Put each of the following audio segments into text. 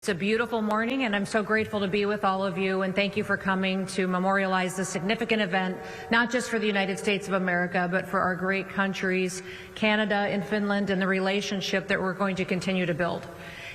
It's a beautiful morning, and I'm so grateful to be with all of you, and thank you for coming to memorialize this significant event, not just for the United States of America, but for our great countries, Canada and Finland, and the relationship that we're going to continue to build.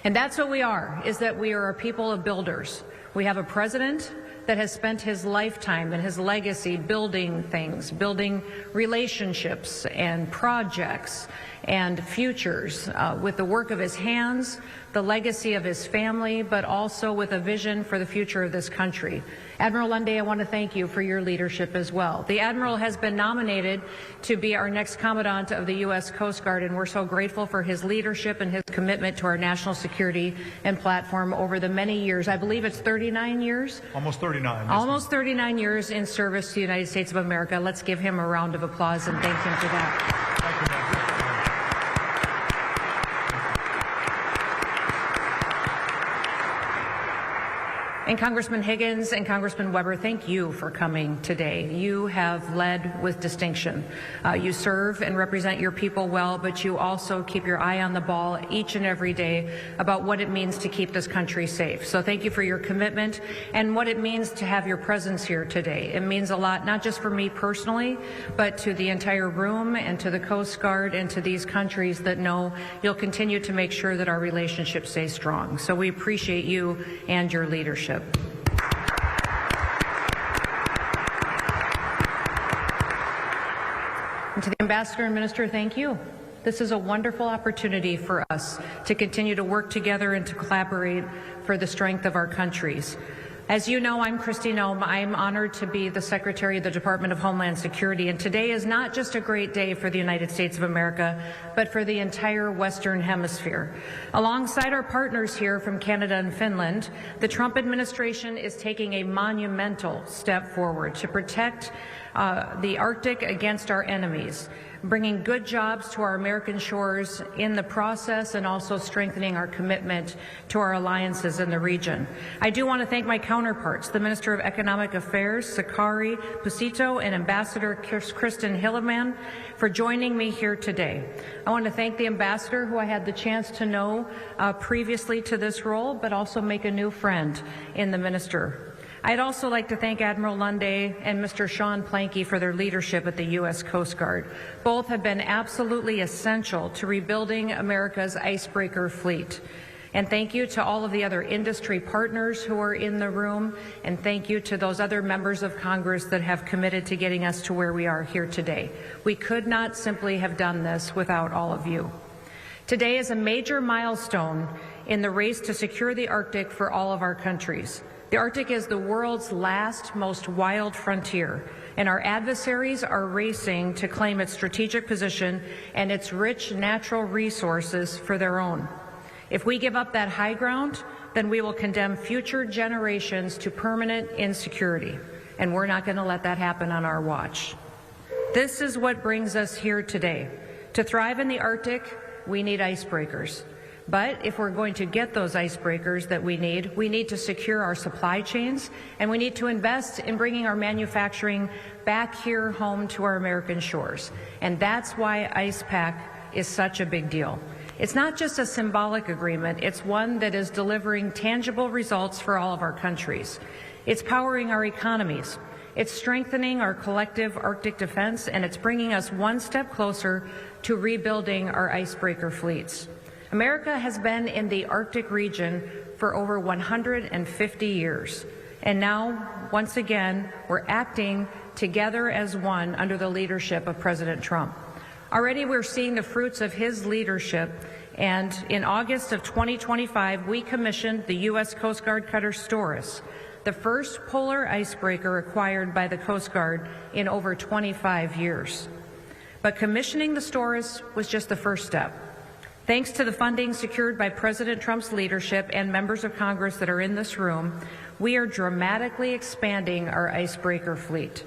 And that's what we are, is that we are a people of builders. We have a president that has spent his lifetime and his legacy building things, building relationships and projects and futures with the work of his hands, the legacy of his family, but also with a vision for the future of this country. Admiral Lundy, I want to thank you for your leadership as well. The Admiral has been nominated to be our next Commandant of the U.S. Coast Guard, and we're so grateful for his leadership and his commitment to our national security and platform over the many years. I believe it's 39 years? Almost 39. Almost 39 years in service to the United States of America. Let's give him a round of applause and thank him for that. Thank you, Madam. And Congressman Higgins and Congressman Weber, thank you for coming today. You have led with distinction. You serve and represent your people well, but you also keep your eye on the ball each and every day about what it means to keep this country safe. So thank you for your commitment and what it means to have your presence here today. It means a lot, not just for me personally, but to the entire room and to the Coast Guard and to these countries that know you'll continue to make sure that our relationship stays strong. So we appreciate you and your leadership. And to the Ambassador and Minister, thank you. This is a wonderful opportunity for us to continue to work together and to collaborate for the strength of our countries. As you know, I'm Kristi Noem. I'm honored to be the Secretary of the Department of Homeland Security, and today is not just a great day for the United States of America, but for the entire Western Hemisphere. Alongside our partners here from Canada and Finland, the Trump administration is taking a monumental step forward to protect the Arctic against our enemies, bringing good jobs to our American shores in the process, and also strengthening our commitment to our alliances in the region. I do want to thank my counterparts, the Minister of Economic Affairs, Sakari Pusito, and Ambassador Kristen Hilliman, for joining me here today. I want to thank the Ambassador, who I had the chance to know previously to this role, but also make a new friend in the Minister. I'd also like to thank Admiral Lundy and Mr. Sean Planke for their leadership at the U.S. Coast Guard. Both have been absolutely essential to rebuilding America's icebreaker fleet. And thank you to all of the other industry partners who are in the room, and thank you to those other members of Congress that have committed to getting us to where we are here today. We could not simply have done this without all of you. Today is a major milestone in the race to secure the Arctic for all of our countries. The Arctic is the world's last, most wild frontier, and our adversaries are racing to claim its strategic position and its rich natural resources for their own. If we give up that high ground, then we will condemn future generations to permanent insecurity, and we're not going to let that happen on our watch. This is what brings us here today. To thrive in the Arctic, we need icebreakers. But if we're going to get those icebreakers that we need to secure our supply chains, and we need to invest in bringing our manufacturing back here home to our American shores. And that's why IcePact is such a big deal. It's not just a symbolic agreement, it's one that is delivering tangible results for all of our countries. It's powering our economies. It's strengthening our collective Arctic defense, and it's bringing us one step closer to rebuilding our icebreaker fleets. America has been in the Arctic region for over 150 years, and now, once again, we're acting together as one under the leadership of President Trump. Already we're seeing the fruits of his leadership, and in August of 2025, we commissioned the U.S. Coast Guard cutter Storis, the first polar icebreaker acquired by the Coast Guard in over 25 years. But commissioning the Storis was just the first step. Thanks to the funding secured by President Trump's leadership and members of Congress that are in this room, we are dramatically expanding our icebreaker fleet.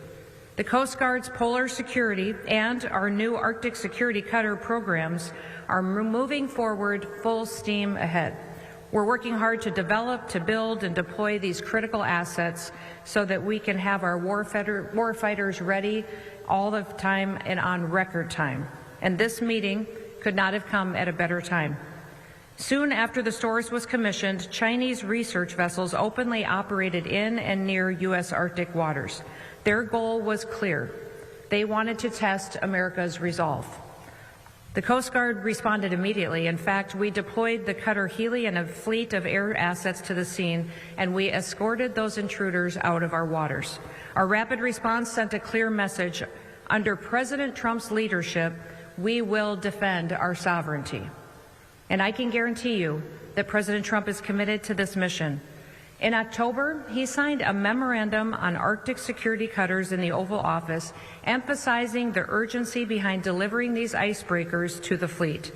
The Coast Guard's polar security and our new Arctic security cutter programs are moving forward full steam ahead. We're working hard to develop, to build, and deploy these critical assets so that we can have our warfighters ready all the time and on record time. And this meeting could not have come at a better time. Soon after the Source was commissioned, Chinese research vessels openly operated in and near U.S. Arctic waters. Their goal was clear. They wanted to test America's resolve. The Coast Guard responded immediately. In fact, we deployed the cutter Healy and a fleet of air assets to the scene, and we escorted those intruders out of our waters. Our rapid response sent a clear message. Under President Trump's leadership, we will defend our sovereignty. And I can guarantee you that President Trump is committed to this mission. In October, he signed a memorandum on Arctic security cutters in the Oval Office, emphasizing the urgency behind delivering these icebreakers to the fleet.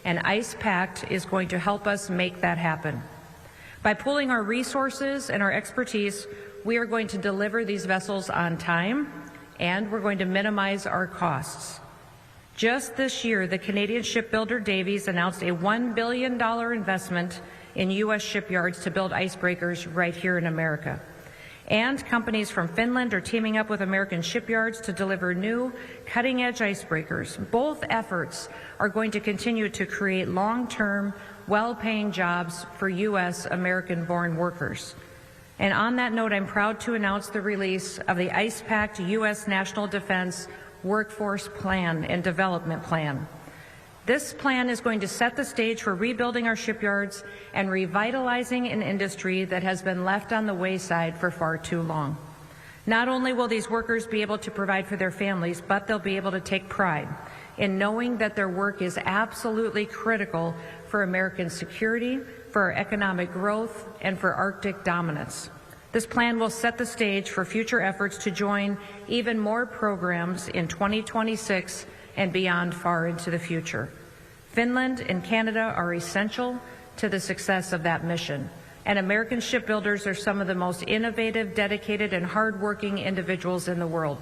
An ice pact is going to help us make that happen. By pooling our resources and our expertise, we are going to deliver these vessels on time, and we're going to minimize our costs. Just this year, the Canadian shipbuilder Davies announced a $1 billion investment in U.S. shipyards to build icebreakers right here in America. And companies from Finland are teaming up with American shipyards to deliver new cutting-edge icebreakers. Both efforts are going to continue to create long-term, well-paying jobs for U.S. American-born workers. And on that note, I'm proud to announce the release of the Ice Pact U.S. National Defense Workforce Plan and Development Plan. This plan is going to set the stage for rebuilding our shipyards and revitalizing an industry that has been left on the wayside for far too long. Not only will these workers be able to provide for their families, but they'll be able to take pride in knowing that their work is absolutely critical for American security, for our economic growth, and for Arctic dominance. This plan will set the stage for future efforts to join even more programs in 2026 and beyond far into the future. Finland and Canada are essential to the success of that mission, and American shipbuilders are some of the most innovative, dedicated, and hardworking individuals in the world.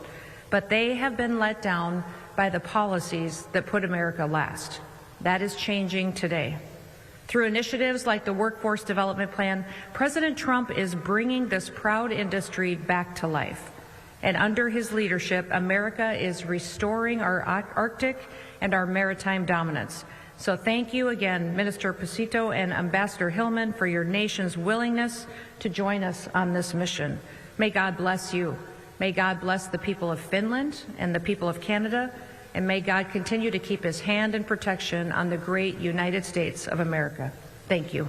But they have been let down by the policies that put America last. That is changing today. Through initiatives like the Workforce Development Plan, President Trump is bringing this proud industry back to life. And under his leadership, America is restoring our Arctic and our maritime dominance. So thank you again, Minister Pacito and Ambassador Hillman, for your nation's willingness to join us on this mission. May God bless you. May God bless the people of Finland and the people of Canada, and may God continue to keep his hand and protection on the great United States of America. Thank you.